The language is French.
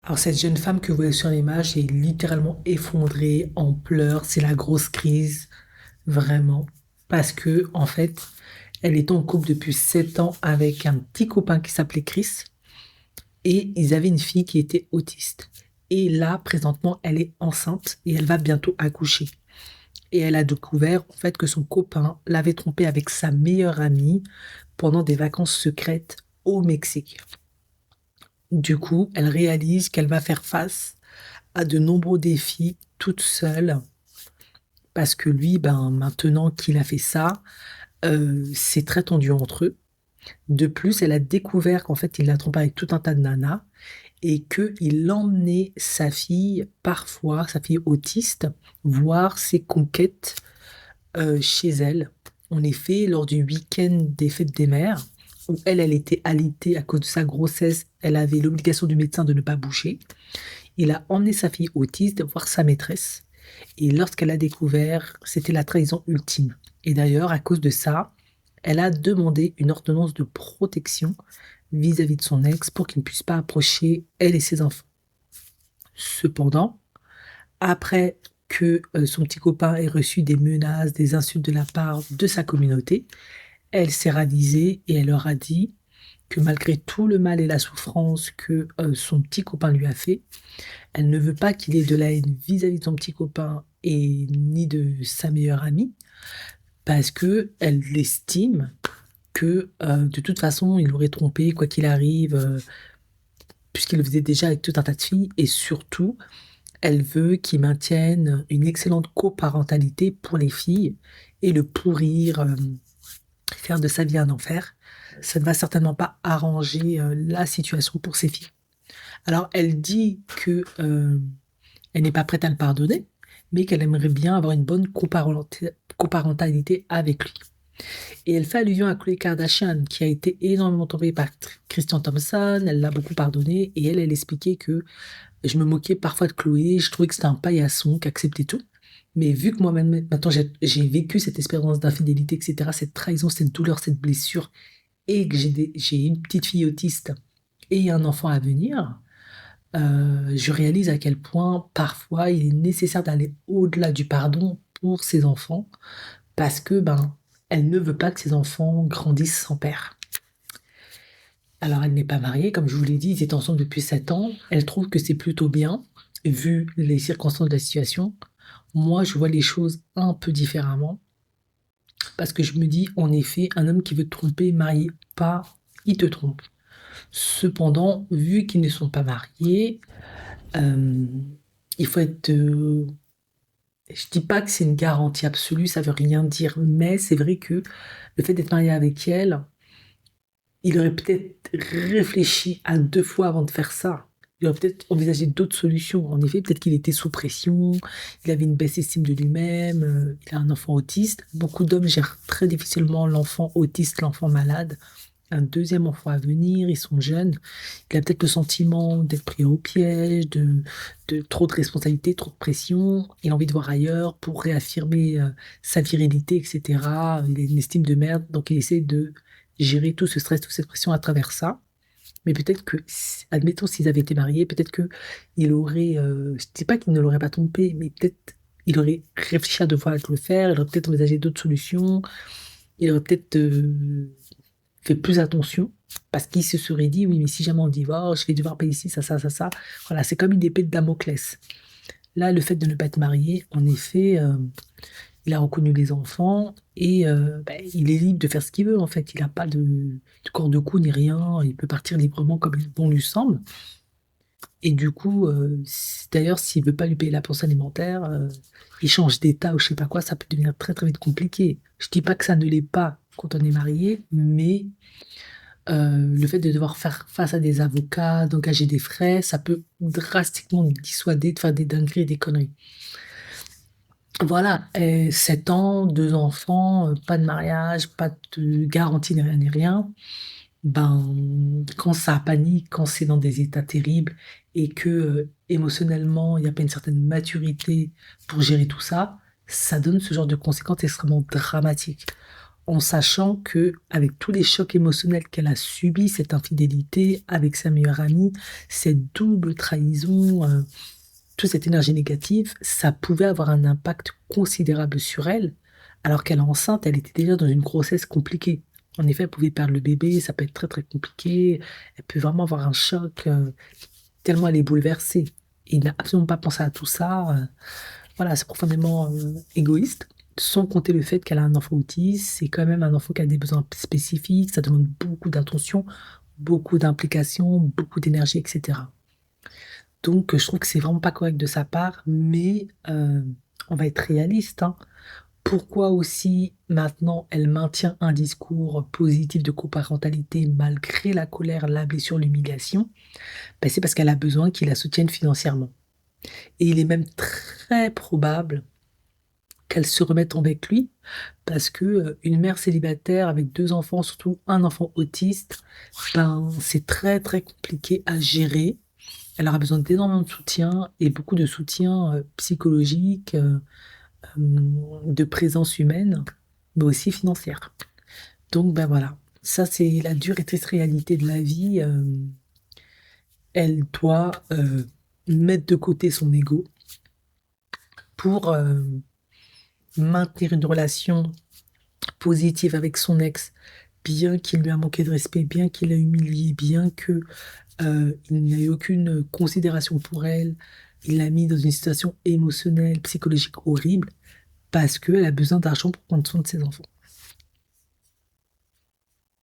Alors cette jeune femme que vous voyez sur l'image est littéralement effondrée, en pleurs, c'est la grosse crise, vraiment. Parce que, en fait, elle est en couple depuis 7 ans avec un petit copain qui s'appelait Chris et ils avaient une fille qui était autiste. Et là, présentement, elle est enceinte et elle va bientôt accoucher. Et elle a découvert, en fait, que son copain l'avait trompée avec sa meilleure amie pendant des vacances secrètes au Mexique. Du coup, elle réalise qu'elle va faire face à de nombreux défis toute seule parce que lui, ben, maintenant qu'il a fait ça, c'est très tendu entre eux. De plus, elle a découvert qu'en fait, il la trompé avec tout un tas de nanas et qu'il emmenait sa fille, parfois, sa fille autiste, voir ses conquêtes chez elle. En effet, lors du week-end des fêtes des mères, où elle était alitée à cause de sa grossesse, elle avait l'obligation du médecin de ne pas bouger. Il a emmené sa fille autiste voir sa maîtresse. Et lorsqu'elle a découvert, c'était la trahison ultime. Et d'ailleurs, à cause de ça, elle a demandé une ordonnance de protection vis-à-vis de son ex pour qu'il ne puisse pas approcher elle et ses enfants. Cependant, après que son petit copain ait reçu des menaces, des insultes de la part de sa communauté, elle s'est ravisée et elle leur a dit que malgré tout le mal et la souffrance que son petit copain lui a fait, elle ne veut pas qu'il ait de la haine vis-à-vis de son petit copain et ni de sa meilleure amie, parce que elle estime que de toute façon, il l'aurait trompé, quoi qu'il arrive, puisqu'il le faisait déjà avec tout un tas de filles, et surtout, elle veut qu'il maintienne une excellente coparentalité pour les filles et le pourrir, faire de sa vie un enfer. Ça ne va certainement pas arranger la situation pour ses filles. Alors, elle dit que elle n'est pas prête à le pardonner, mais qu'elle aimerait bien avoir une bonne coparentalité avec lui. Et elle fait allusion à Khloé Kardashian, qui a été énormément tombée par Christian Thompson, elle l'a beaucoup pardonné, et elle expliquait que je me moquais parfois de Khloé, je trouvais que c'était un paillasson qui acceptait tout. Mais vu que moi-même, maintenant, j'ai vécu cette expérience d'infidélité, etc., cette trahison, cette douleur, cette blessure, et que j'ai une petite fille autiste et un enfant à venir, je réalise à quel point parfois il est nécessaire d'aller au-delà du pardon pour ses enfants parce que ben elle ne veut pas que ses enfants grandissent sans père. Alors elle n'est pas mariée, comme je vous l'ai dit, ils étaient ensemble depuis 7 ans. Elle trouve que c'est plutôt bien, vu les circonstances de la situation. Moi, je vois les choses un peu différemment parce que je me dis, en effet, un homme qui veut te tromper, marié ou pas, il te trompe. Cependant, vu qu'ils ne sont pas mariés, euh, il faut être je dis pas que c'est une garantie absolue, ça veut rien dire, mais c'est vrai que le fait d'être marié avec elle, il aurait peut-être réfléchi à 2 fois avant de faire ça. Il aurait peut-être envisagé d'autres solutions. En effet, peut-être qu'il était sous pression, il avait une baisse estime de lui-même, il a un enfant autiste. Beaucoup d'hommes gèrent très difficilement l'enfant autiste, l'enfant malade. Un deuxième enfant à venir, ils sont jeunes. Il a peut-être le sentiment d'être pris au piège, de trop de responsabilités, trop de pression. Il a envie de voir ailleurs pour réaffirmer sa virilité, etc. Il a une estime de merde, donc il essaie de gérer tout ce stress, toute cette pression à travers ça. Mais peut-être que, admettons, s'ils avaient été mariés, peut-être que il aurait, je dis pas qu'il ne l'aurait pas trompé, mais peut-être il aurait réfléchi à 2 fois à le faire, il aurait peut-être envisagé d'autres solutions, il aurait peut-être fait plus attention parce qu'il se serait dit, oui, mais si jamais on divorce, je vais devoir payer ici, ça, ça, ça, ça. Voilà, c'est comme une épée de Damoclès. Là, le fait de ne pas être marié, en effet, il a reconnu les enfants et ben, il est libre de faire ce qu'il veut, en fait. Il n'a pas de corde de cou ni rien. Il peut partir librement comme bon lui semble. Et du coup, d'ailleurs, s'il veut pas lui payer la pension alimentaire, il change d'état ou je sais pas quoi, ça peut devenir très très vite compliqué. Je dis pas que ça ne l'est pas quand on est marié, mais le fait de devoir faire face à des avocats, d'engager des frais, ça peut drastiquement nous dissuader de faire des dingueries et des conneries. Voilà, et 7 ans, 2 enfants, pas de mariage, pas de garantie ni rien ni rien. Ben, quand ça panique, quand c'est dans des états terribles et que émotionnellement, il n'y a pas une certaine maturité pour gérer tout ça, ça donne ce genre de conséquences extrêmement dramatiques. en sachant que avec tous les chocs émotionnels qu'elle a subis, cette infidélité avec sa meilleure amie, cette double trahison, toute cette énergie négative, ça pouvait avoir un impact considérable sur elle. Alors qu'elle est enceinte, elle était déjà dans une grossesse compliquée. En effet, elle pouvait perdre le bébé, ça peut être très très compliqué. Elle peut vraiment avoir un choc, tellement elle est bouleversée. Et il n'a absolument pas pensé à tout ça. Voilà, c'est profondément égoïste. Sans compter le fait qu'elle a un enfant autiste, c'est quand même un enfant qui a des besoins spécifiques, ça demande beaucoup d'attention, beaucoup d'implication, beaucoup d'énergie, etc. Donc, je trouve que c'est vraiment pas correct de sa part, mais on va être réaliste, hein. Pourquoi aussi maintenant elle maintient un discours positif de coparentalité malgré la colère, la blessure, l'humiliation? Ben, c'est parce qu'elle a besoin qu'il la soutienne financièrement. Et il est même très probable qu'elle se remette avec lui parce que une mère célibataire avec deux enfants, surtout un enfant autiste, ben, c'est très très compliqué à gérer. Elle aura besoin d'énormément de soutien et beaucoup de soutien psychologique, de présence humaine, mais aussi financière. Donc ben voilà, ça c'est la dure et triste réalité de la vie. Elle doit mettre de côté son ego pour maintenir une relation positive avec son ex, bien qu'il lui a manqué de respect, bien qu'il l'a humilié, bien que il n'a eu aucune considération pour elle, il l'a mis dans une situation émotionnelle, psychologique horrible, parce qu'elle a besoin d'argent pour prendre soin de ses enfants.